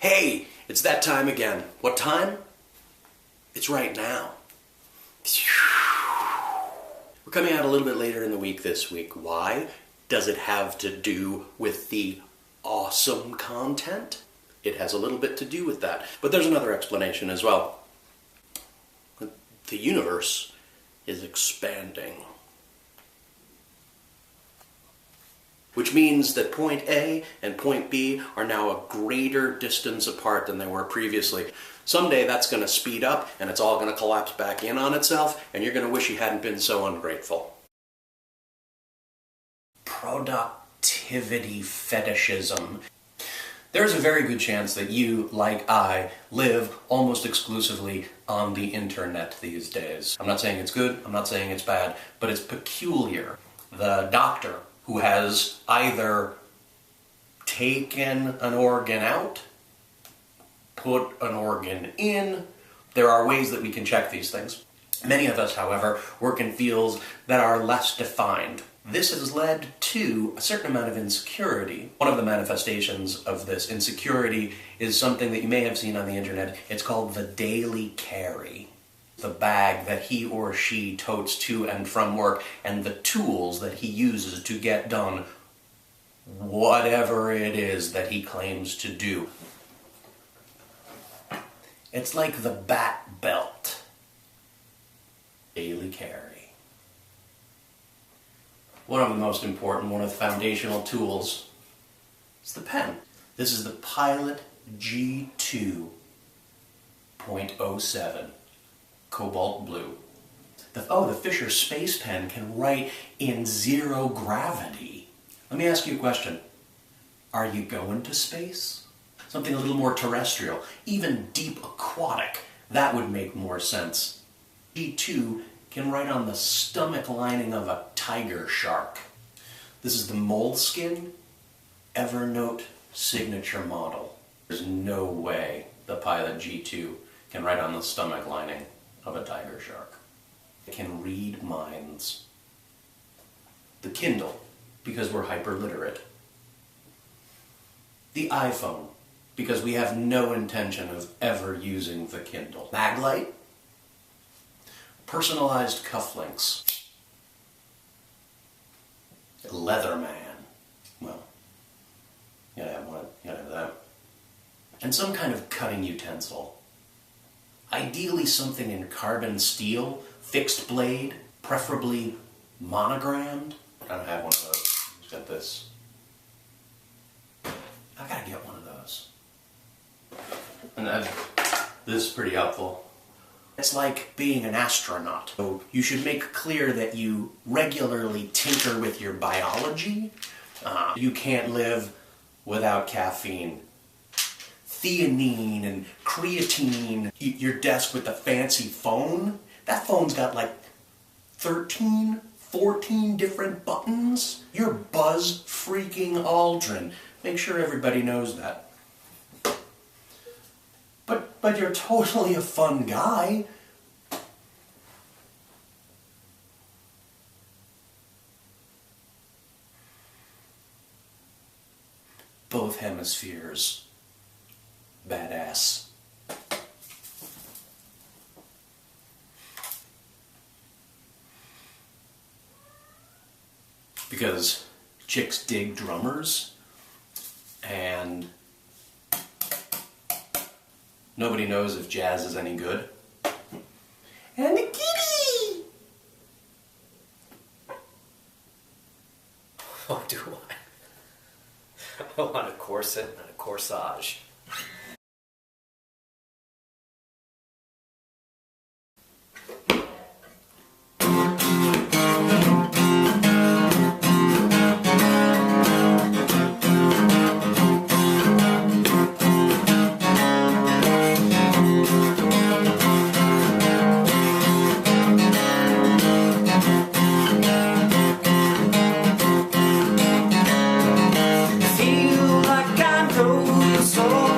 Hey, it's that time again. What time? It's right now. We're coming out a little bit later in the week this week. Why? Does it have to do with the awesome content? It has a little bit to do with that. But there's another explanation as well. The universe is expanding. Which means that point A and point B are now a greater distance apart than they were previously. Someday that's going to speed up and it's all going to collapse back in on itself, and you're going to wish you hadn't been so ungrateful. Productivity fetishism. There's a very good chance that you, like I, live almost exclusively on the internet these days. I'm not saying it's good, I'm not saying it's bad, but it's peculiar. The doctor who has either taken an organ out, put an organ in. There are ways that we can check these things. Many of us, however, work in fields that are less defined. This has led to a certain amount of insecurity. One of the manifestations of this insecurity is something that you may have seen on the internet. It's called the daily carry. The bag that he or she totes to and from work, and the tools that he uses to get done whatever it is that he claims to do. It's like the bat belt. Daily carry. One of the most important, one of the foundational tools is the pen. This is the Pilot G2.07. Cobalt blue. The Fisher Space Pen can write in zero gravity. Let me ask you a question. Are you going to space? Something a little more terrestrial, even deep aquatic. That would make more sense. G2 can write on the stomach lining of a tiger shark. This is the Moleskine Evernote signature model. There's no way the Pilot G2 can write on the stomach lining of a tiger shark. It can read minds. The Kindle, because we're hyperliterate. The iPhone, because we have no intention of ever using the Kindle. Maglite. Personalized cufflinks. Leatherman. Well, you gotta have one, you gotta have that. And some kind of cutting utensil. Ideally something in carbon steel, fixed blade, preferably monogrammed. I don't have one of those. Just got this. I gotta get one of those. And this is pretty helpful. It's like being an astronaut. So you should make clear that you regularly tinker with your biology. You can't live without caffeine. Theanine and creatine. Your desk with the fancy phone. That phone's got like 13, 14 different buttons. You're Buzz freaking Aldrin. Make sure everybody knows that. But you're totally a fun guy. Both hemispheres. Badass. Because chicks dig drummers, and nobody knows if jazz is any good. And the kitty! What do I? I want a corset and a corsage. Feel like I know the soul.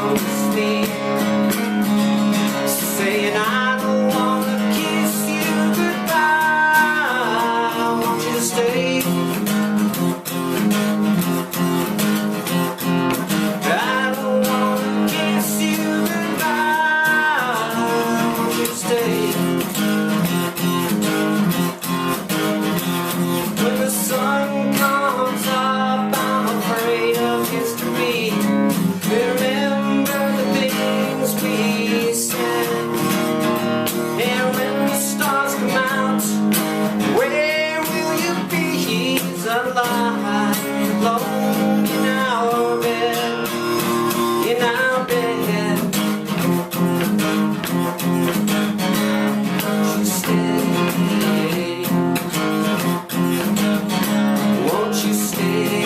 want to stay, saying I don't want to kiss you goodbye. I want you to stay. I don't want to kiss you goodbye. I want you to stay. When the sun comes up, I'm afraid of history. Remember the things we said. And when the stars come out, where will you be? He's alive, alone in our bed, in our bed. Won't you stay? Won't you stay?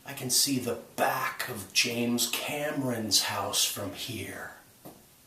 I can see the back of James Cameron's house from here.